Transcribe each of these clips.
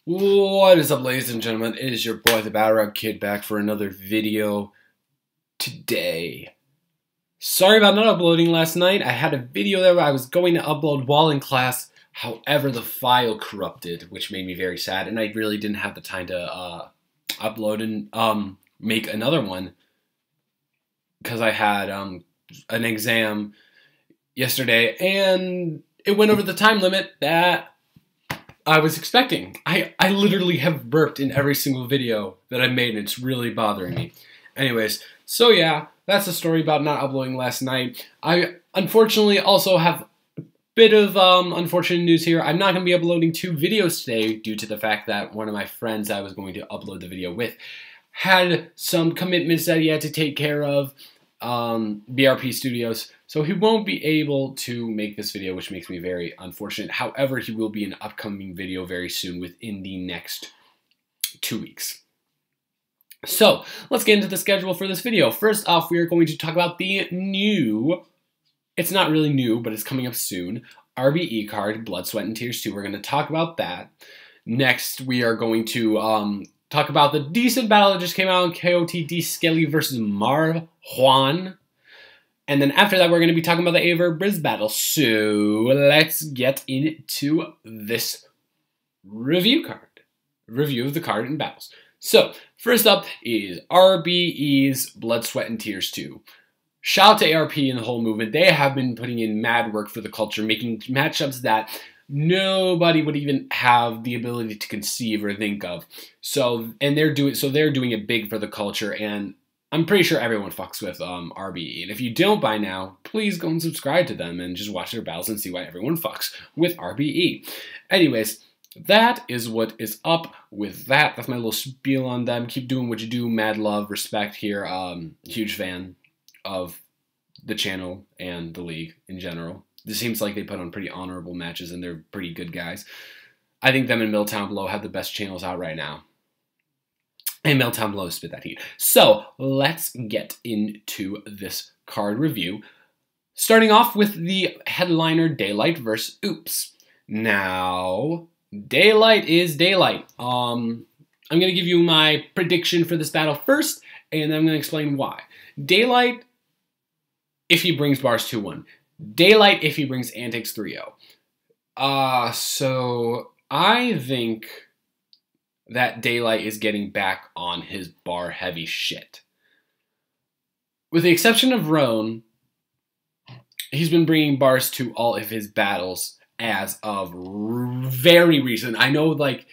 What is up, ladies and gentlemen? It is your boy, the Battle Rap Kid, back for another video today. Sorry about not uploading last night. I had a video that I was going to upload while in class. However, the file corrupted, which made me very sad, and I really didn't have the time to upload and make another one because I had an exam yesterday, and it went over the time limit that I was expecting. I literally have burped in every single video that I've made, and it's really bothering me. Anyways, so yeah, that's the story about not uploading last night. I unfortunately also have a bit of unfortunate news here. I'm not going to be uploading 2 videos today due to the fact that one of my friends I was going to upload the video with had some commitments that he had to take care of, BRP Studios, so he won't be able to make this video, which makes me very unfortunate. However, he will be in an upcoming video very soon within the next 2 weeks. So, let's get into the schedule for this video. First off, we are going to talk about the new, it's not really new, but it's coming up soon, RBE card, Blood, Sweat, and Tears 2. We're going to talk about that. Next, we are going to talk about the decent battle that just came out in KOTD, Skelly versus Marv Juan. And then after that, we're going to be talking about the Verb Brizz battle. So let's get into this review of the card and battles. So first up is RBE's Blood, Sweat, and Tears 2. Shout out to ARP and the whole movement. They have been putting in mad work for the culture, making matchups that nobody would even have the ability to conceive or think of. So they're doing it big for the culture, and I'm pretty sure everyone fucks with RBE. And if you don't by now, please go and subscribe to them and just watch their battles and see why everyone fucks with RBE. Anyways, that is what is up with that. That's my little spiel on them. Keep doing what you do. Mad love, respect here. Huge fan of the channel and the league in general. It seems like they put on pretty honorable matches, and they're pretty good guys. I think them and Milltown Blow have the best channels out right now. And Milltown Blow spit that heat. So, let's get into this card review. Starting off with the headliner, Daylight vs. Oops. Now, Daylight is Daylight. I'm going to give you my prediction for this battle first, and then I'm going to explain why. Daylight, if he brings bars 2-1. Daylight if he brings antics 3-0. So I think that Daylight is getting back on his bar heavy shit. With the exception of Roan, he's been bringing bars to all of his battles as of very recent. I know, like,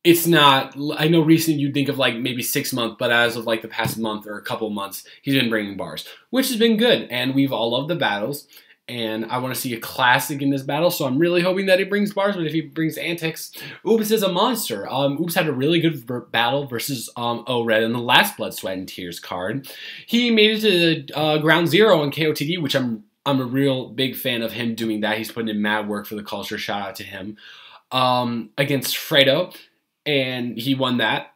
it's not, I know recent you'd think of like maybe 6 months, but as of like the past month or a couple months, he's been bringing bars, which has been good, and we've all loved the battles, and I want to see a classic in this battle, so I'm really hoping that he brings bars, but if he brings antics, Oops is a monster. Oops had a really good battle versus O-Red in the last Blood, Sweat, and Tears card. He made it to ground 0 in KOTD, which I'm a real big fan of him doing that. He's putting in mad work for the culture, shout out to him. Against Fredo, and he won that.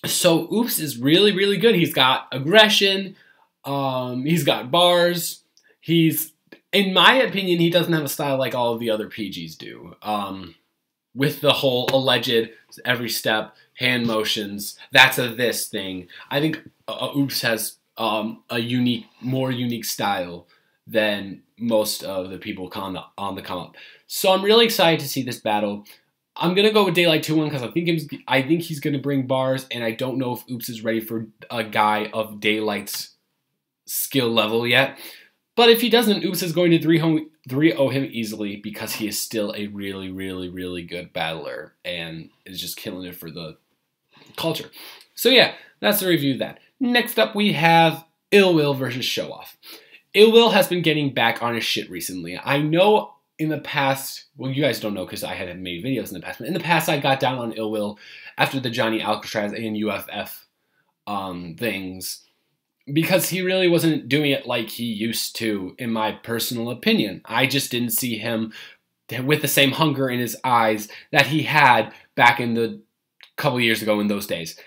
So Oops is really, really good. He's got aggression. He's got bars. In my opinion, he doesn't have a style like all of the other PGs do. With the whole alleged every step, hand motions, that's a this thing. I think Oops has a more unique style than most of the people on the come up. So I'm really excited to see this battle. I'm going to go with Daylight 2-1 because I think he's going to bring bars, and I don't know if Oops is ready for a guy of Daylight's skill level yet. But if he doesn't, Oops is going to 3-0 him easily because he is still a really, really, really good battler and is just killing it for the culture. So yeah, that's the review of that. Next up, we have Illwill versus Showoff. Illwill has been getting back on his shit recently. I know in the past, well, you guys don't know because I had made videos in the past, but in the past I got down on Illwill after the Johnny Alcatraz and UFF things because he really wasn't doing it like he used to, in my personal opinion. I just didn't see him with the same hunger in his eyes that he had back in the couple years ago in those days.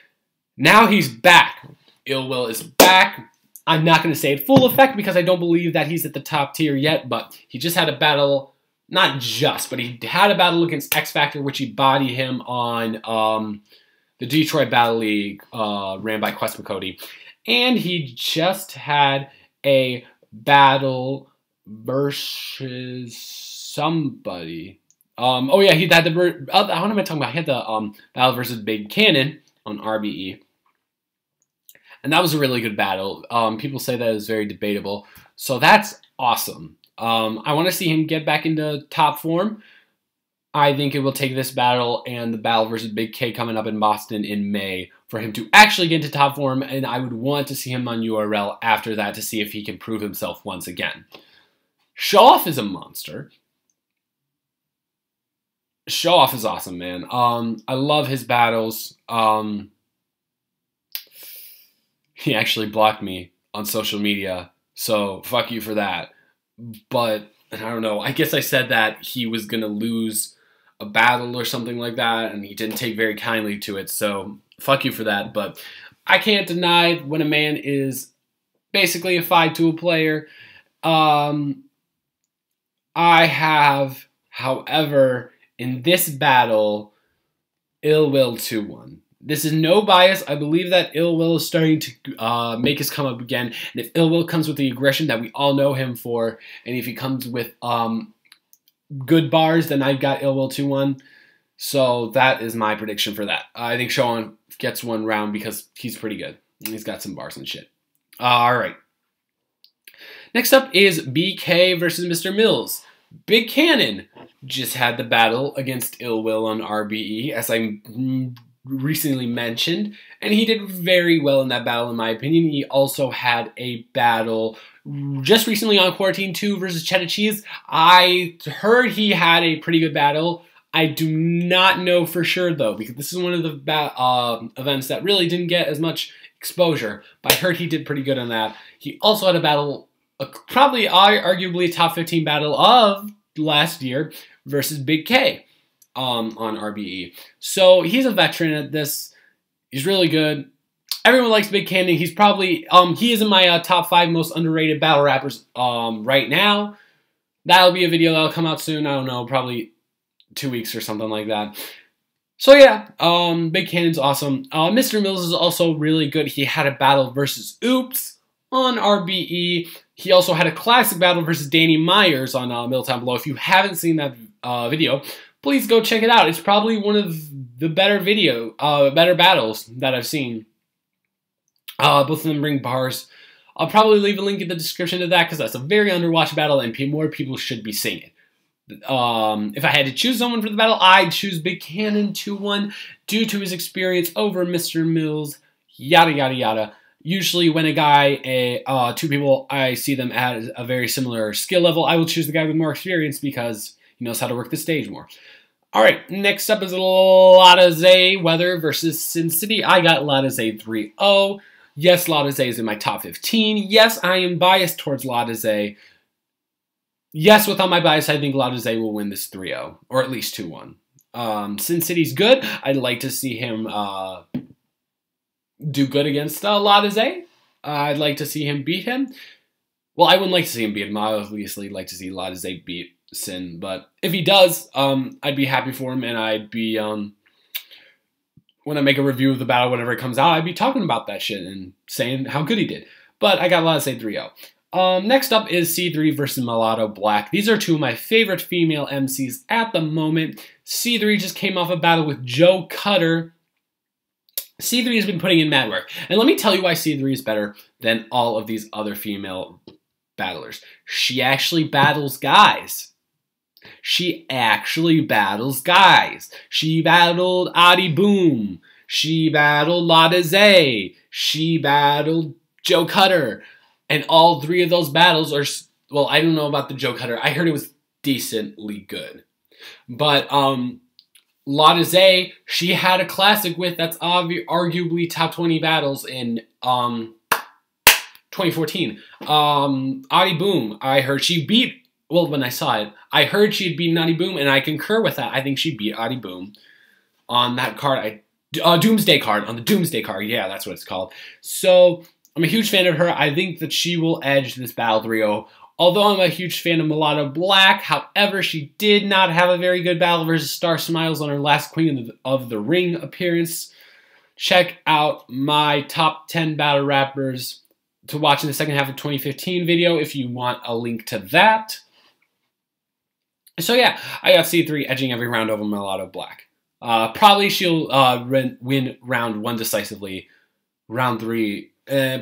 Now he's back. Illwill is back. I'm not going to say it full effect because I don't believe that he's at the top tier yet, but he just had a battle not just, but he had a battle against X Factor, which he bodied him on the Detroit Battle League ran by Quest McCody. And he just had a battle versus somebody. Oh yeah, he had the what am I talking about? He had the battle versus Big Cannon on RBE. And that was a really good battle. People say that it was very debatable. So that's awesome. I want to see him get back into top form. I think it will take this battle and the battle versus Big K coming up in Boston in May for him to actually get into top form, and I would want to see him on URL after that to see if he can prove himself once again. Showoff is a monster. Showoff is awesome, man. I love his battles. He actually blocked me on social media, so fuck you for that. But I don't know. I guess I said that he was going to lose a battle or something like that, and he didn't take very kindly to it, so fuck you for that. But I can't deny when a man is basically a 5-tool player. I have, however, in this battle, Illwill 2-1. This is no bias. I believe that Illwill is starting to make his come up again. And if Illwill comes with the aggression that we all know him for, and if he comes with good bars, then I've got Illwill 2-1. So that is my prediction for that. I think Showoff gets one round because he's pretty good. He's got some bars and shit. All right. Next up is BK versus Mr. Mills. Big Cannon just had the battle against Illwill on RBE, as I recently mentioned, and he did very well in that battle, in my opinion. He also had a battle just recently on Quarantine 2 versus Cheddar Cheese. I heard he had a pretty good battle. I do not know for sure, though, because this is one of the events that really didn't get as much exposure, but I heard he did pretty good on that. He also had a battle, probably arguably a top 15 battle of last year versus Big K on RBE. So he's a veteran at this. He's really good. Everyone likes Big Cannon. He's probably, he is in my top 5 most underrated battle rappers right now. That'll be a video that'll come out soon. I don't know, probably 2 weeks or something like that. So yeah, Big Cannon's awesome. Mr. Mills is also really good. He had a battle versus Oops on RBE. He also had a classic battle versus Danny Myers on Middletown Below. If you haven't seen that video, please go check it out. It's probably one of the better battles that I've seen. Both of them bring bars. I'll probably leave a link in the description to that because that's a very underwatched battle and more people should be seeing it. If I had to choose someone for the battle, I'd choose Big Cannon 2-1 due to his experience over Mr. Mills, yada, yada, yada. Usually when a guy, two people, I see them at a very similar skill level, I will choose the guy with more experience because he knows how to work the stage more. Alright, next up is Lotta Zay Weather versus Sin City. I got Lotta Zay 3-0. Yes, Lotta Zay is in my top 15. Yes, I am biased towards Lotta Zay. Yes, with all my bias, I think Lotta Zay will win this 3-0, or at least 2-1. Sin City's good. I'd like to see him do good against Lotta Zay. I'd like to see him beat him. Well, I wouldn't like to see him beat him. I obviously like to see Lotta Zay beat Sin, but if he does, I'd be happy for him, and I'd be, when I make a review of the battle, whenever it comes out, I'd be talking about that shit and saying how good he did. But I got Lotta Zay 3-0. Next up is C3 versus Mulatto Black. These are two of my favorite female MCs at the moment. C3 just came off a battle with Joe Cutter. C3 has been putting in mad work. And let me tell you why C3 is better than all of these other female battlers. She actually battles guys. She actually battles guys. She battled Adi Boom. She battled Lotta Zay. She battled Joe Cutter. And all three of those battles are, well, I don't know about the Joe Cutter. I heard it was decently good. But Lotta Zay, she had a classic with that's arguably top 20 battles in 2014. Adi Boom, I heard she beat, well, when I saw it, I heard she had beaten Adi Boom, and I concur with that. I think she beat Adi Boom on that card. Doomsday card, on the Doomsday card. Yeah, that's what it's called. So I'm a huge fan of her. I think that she will edge this battle 3-0 Although I'm a huge fan of Mulatto Black, however, she did not have a very good battle versus Star Smiles on her last Queen of the Ring appearance. Check out my top 10 battle rappers to watch in the second half of 2015 video if you want a link to that. So yeah, I got C3 edging every round over Mulatto Black. Probably she'll win round 1 decisively, round 3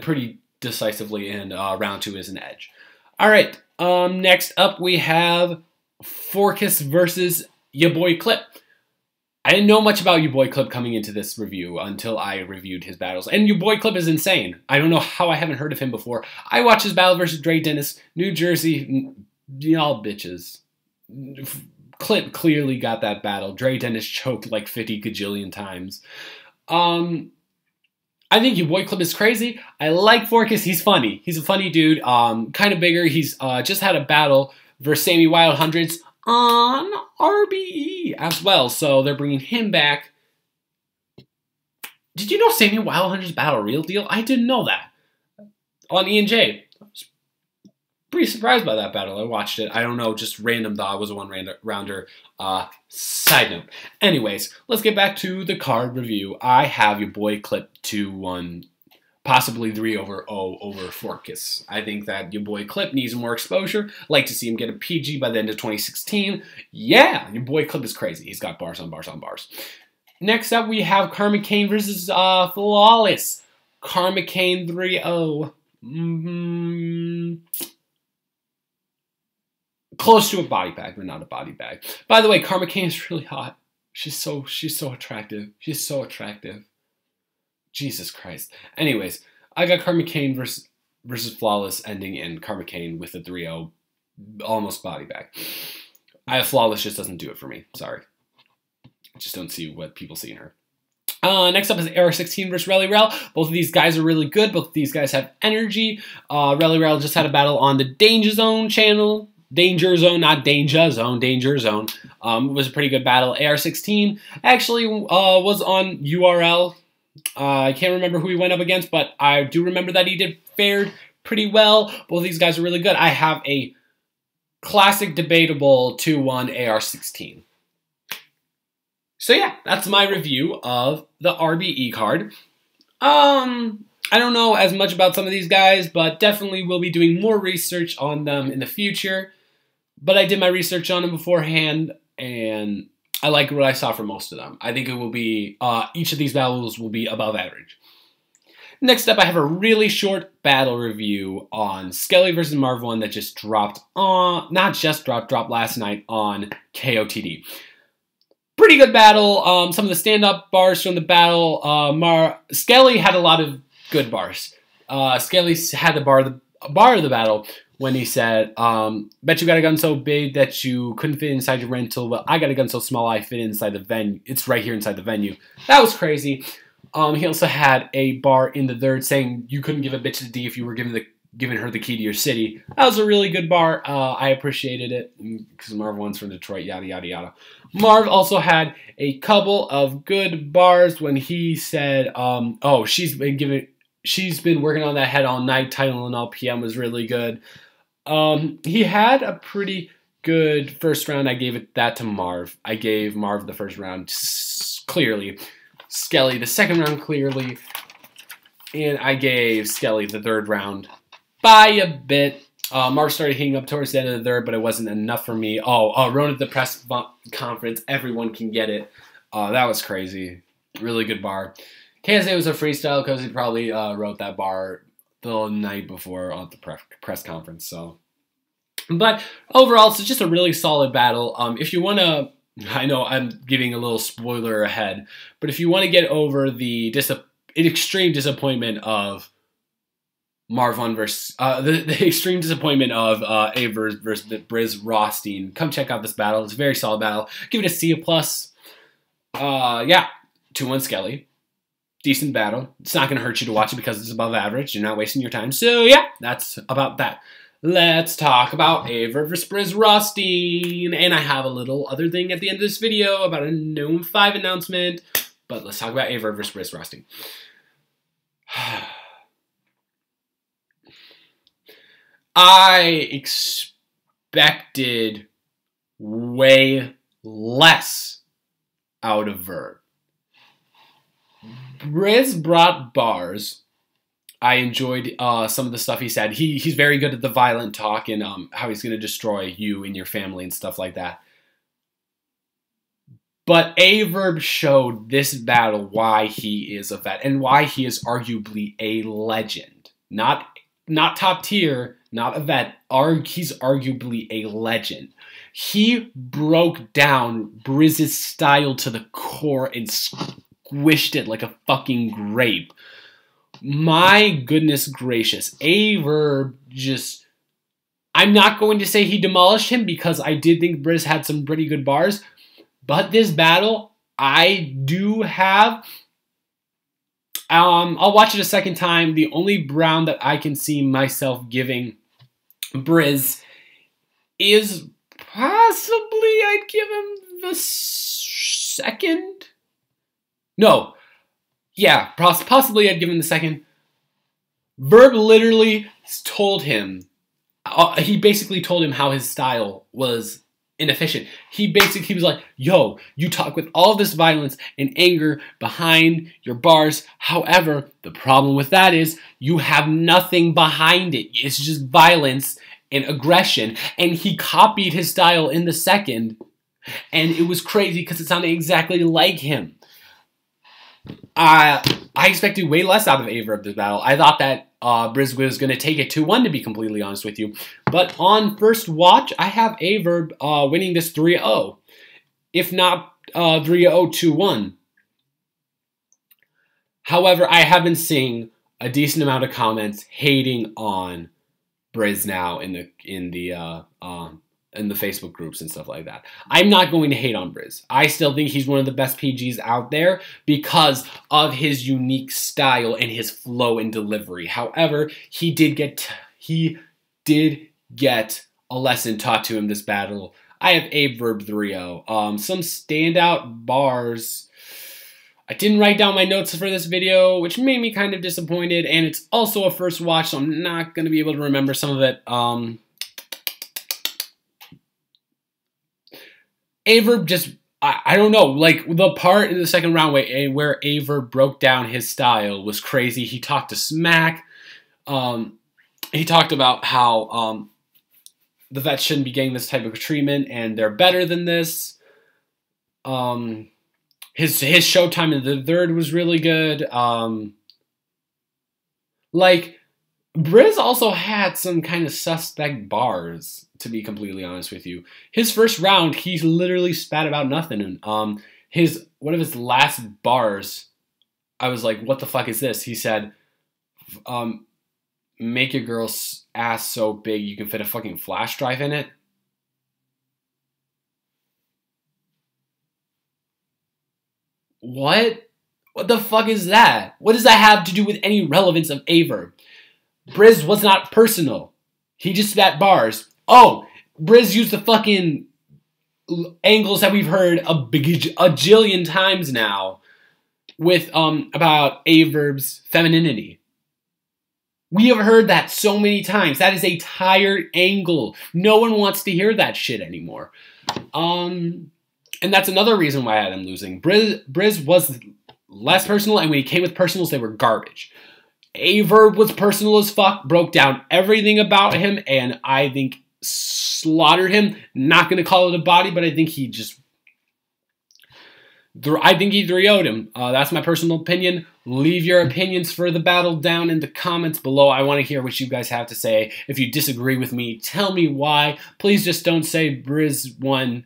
pretty decisively, and round 2 is an edge. Alright, next up we have Forcus versus your boy Clip. I didn't know much about your boy Clip coming into this review until I reviewed his battles. And your boy Clip is insane. I don't know how I haven't heard of him before. I watched his battle versus Dre Dennis, New Jersey, y'all bitches. Clip clearly got that battle. Dre Dennis choked like 50 gajillion times. I think your boy Clip is crazy. I like Forcus. He's funny. He's a funny dude. Kind of bigger. He's just had a battle versus Sammy Wild Hundreds on RBE as well. So they're bringing him back. Did you know Sammy Wild Hundreds battle real deal? I didn't know that. On E&J. I was pretty surprised by that battle. I watched it. I don't know, just random thought. It was a one-rounder. Side note. Anyways, let's get back to the card review. I have your boy Clip 2-1, possibly 3-0 over Forcus. I think that your boy Clip needs more exposure. Like to see him get a PG by the end of 2016. Yeah, your boy Clip is crazy. He's got bars on bars on bars. Next up, we have Karma Kane versus Flawless. Karma Kane 3-0. Close to a body bag, but not a body bag. By the way, Karma Kane is really hot. She's so attractive. She's so attractive. Jesus Christ. Anyways, I got Karma Kane versus Flawless ending in Karma Kane with a 3-0, almost body bag. Flawless just doesn't do it for me. Sorry. I just don't see what people see in her. Next up is AR16 versus RBE Rell. Both of these guys are really good. Both of these guys have energy. RBE Rell just had a battle on the Danger Zone channel. Danger Zone, not Danger Zone, Danger Zone. It was a pretty good battle. AR16 actually was on URL. I can't remember who he went up against, but I do remember that he fared pretty well. Both of these guys are really good. I have a classic debatable 2-1 AR16. So yeah, that's my review of the RBE card. I don't know as much about some of these guys, but definitely will be doing more research on them in the future. But I did my research on them beforehand, and I like what I saw for most of them. I think it will be, each of these battles will be above average. Next up, I have a really short battle review on Skelly versus Marv 1 that just dropped on, dropped last night on KOTD. Pretty good battle. Some of the stand-up bars from the battle. Skelly had a lot of good bars. Skelly had the bar of the battle when he said, bet you got a gun so big that you couldn't fit inside your rental. Well, I got a gun so small I fit inside the venue. It's right here inside the venue. That was crazy. He also had a bar in the third saying you couldn't give a bitch the D if you were giving her the key to your city. That was a really good bar. I appreciated it because Marv 1's from Detroit, yada, yada, yada. Marv also had a couple of good bars when he said, oh, she's been working on that head all night. Title and all PM was really good. He had a pretty good first round. I gave that to Marv. I gave Marv the first round clearly. Skelly the second round clearly. And I gave Skelly the third round by a bit. Marv started hitting up towards the end of the third, but it wasn't enough for me. Rowan at the press conference. Everyone can get it. That was crazy. Really good bar. Can't say it was a freestyle because he probably wrote that bar the night before at the press conference. So, but overall, it's just a really solid battle. If you want to, I know I'm giving a little spoiler ahead, but if you want to get over the extreme disappointment of Marv 1 versus the extreme disappointment of versus Brizz Rawsteen, come check out this battle. It's a very solid battle. Give it a C+. Yeah, 2-1 Skelly. Decent battle. It's not going to hurt you to watch it because it's above average. You're not wasting your time. So yeah, that's about that. Let's talk about Verb versus Brizz Rawsteen. And I have a little other thing at the end of this video about a Gnome 5 announcement. But let's talk about Verb versus Brizz Rawsteen. I expected way less out of Verb. Brizz brought bars. I enjoyed some of the stuff he said. He's very good at the violent talk and how he's going to destroy you and your family and stuff like that. But Verb showed this battle why he is a vet and why he is arguably a legend. Not top tier, not a vet. He's arguably a legend. He broke down Brizz's style to the core and squished it like a fucking grape. My goodness gracious. Verb just... I'm not going to say he demolished him because I did think Brizz had some pretty good bars. But this battle, I do have... I'll watch it a second time. The only round that I can see myself giving Brizz is possibly I'd give him the second. No. Yeah, possibly I'd give him the second. Verb literally told him, he basically told him how his style was inefficient. He was like, yo, you talk with all this violence and anger behind your bars. However, the problem with that is you have nothing behind it. It's just violence and aggression. And he copied his style in the second. And it was crazy because it sounded exactly like him. I expected way less out of Verb this battle. I thought that Brizz was going to take it 2-1, to be completely honest with you. But on first watch, I have Verb winning this 3-0. If not 3-0, 2-1. However, I have been seeing a decent amount of comments hating on Brizz now in the Facebook groups and stuff like that. I'm not going to hate on Brizz. I still think he's one of the best PGs out there because of his unique style and his flow and delivery. However, he did get a lesson taught to him this battle. I have Verb 3-0. Some standout bars. I didn't write down my notes for this video, which made me kind of disappointed, and it's also a first watch, so I'm not going to be able to remember some of it. Verb just, I don't know, like the part in the second round where Verb broke down his style was crazy. He talked to smack. He talked about how the vets shouldn't be getting this type of treatment and they're better than this. His showtime in the third was really good. Like, Brizz also had some kind of suspect bars, to be completely honest with you. His first round, he literally spat about nothing. One of his last bars, I was like, what the fuck is this? He said, make your girl's ass so big you can fit a fucking flash drive in it. What? What the fuck is that? What does that have to do with any relevance of Verb? Brizz was not personal. He just spat bars. Oh, Brizz used the fucking angles that we've heard a jillion times now with about Verb's femininity. We have heard that so many times. That is a tired angle. No one wants to hear that shit anymore. And that's another reason why I had him losing. Brizz was less personal, and when he came with personals, they were garbage. Verb was personal as fuck, broke down everything about him, and I think slaughtered him. Not going to call it a body, but I think he 3-0'd him. That's my personal opinion. Leave your opinions for the battle down in the comments below. I want to hear what you guys have to say. If you disagree with me, tell me why. Please just don't say Brizz won.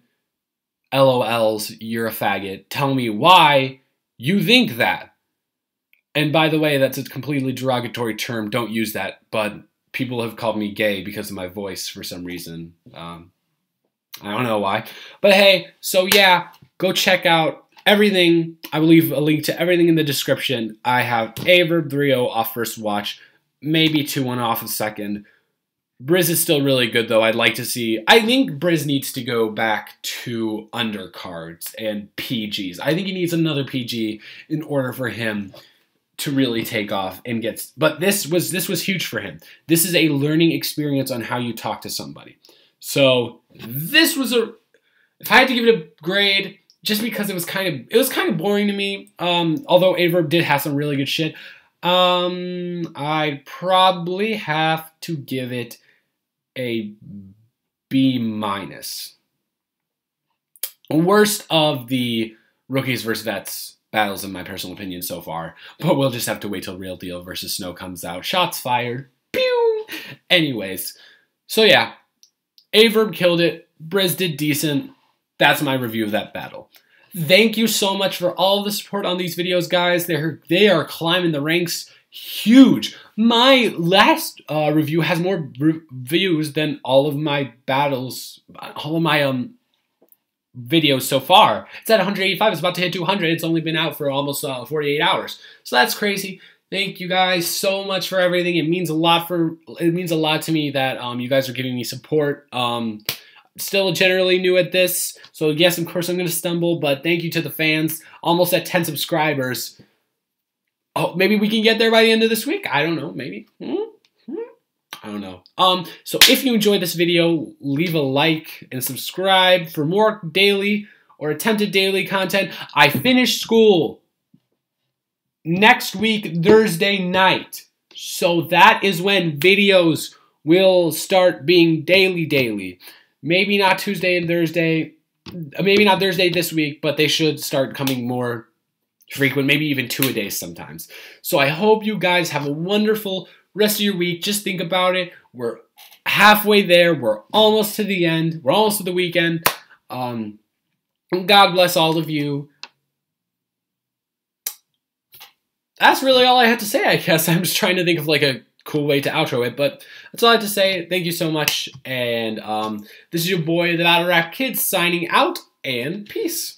LOLs, you're a faggot. Tell me why you think that. And by the way, that's a completely derogatory term. Don't use that. But people have called me gay because of my voice for some reason. I don't know why. But hey, so yeah, go check out everything. I will leave a link to everything in the description. I have Verb 3-0 off first watch. Maybe 2-1 off of second. Brizz is still really good, though. I'd like to see... I think Brizz needs to go back to undercards and PGs. I think he needs another PG in order for him to really take off and get. But this was huge for him. This is a learning experience on how you talk to somebody. So this was if I had to give it a grade, just because it was kind of boring to me. Although Verb did have some really good shit. I'd probably have to give it a B-. Worst of the rookies versus vets battles, in my personal opinion, so far. But we'll just have to wait till Real Deal versus Snow comes out. Shots fired. Pew! Anyways, so yeah, Verb killed it. Brizz did decent. That's my review of that battle. Thank you so much for all the support on these videos, guys. They are climbing the ranks huge. My last review has more views than all of my battles, all of my videos so far. It's at 185. It's about to hit 200. It's only been out for almost 48 hours. So that's crazy. Thank you guys so much for everything. It means a lot to me that you guys are giving me support. Still generally new at this, so yes, of course I'm going to stumble, but thank you to the fans. Almost at 10 subscribers. Oh, maybe we can get there by the end of this week. I don't know, maybe. I don't know. So if you enjoyed this video, leave a like and subscribe for more daily or attempted daily content. I finish school next week, Thursday night. So that is when videos will start being daily. Maybe not Tuesday and Thursday. Maybe not Thursday this week, but they should start coming more frequent, maybe even 2 a day sometimes. So I hope you guys have a wonderful rest of your week. Just think about it. We're halfway there. We're almost to the end. We're almost to the weekend. God bless all of you. That's really all I had to say, I guess. I'm just trying to think of like a cool way to outro it, but that's all I have to say. Thank you so much, and this is your boy, the Battle Rap Kid, signing out, and peace.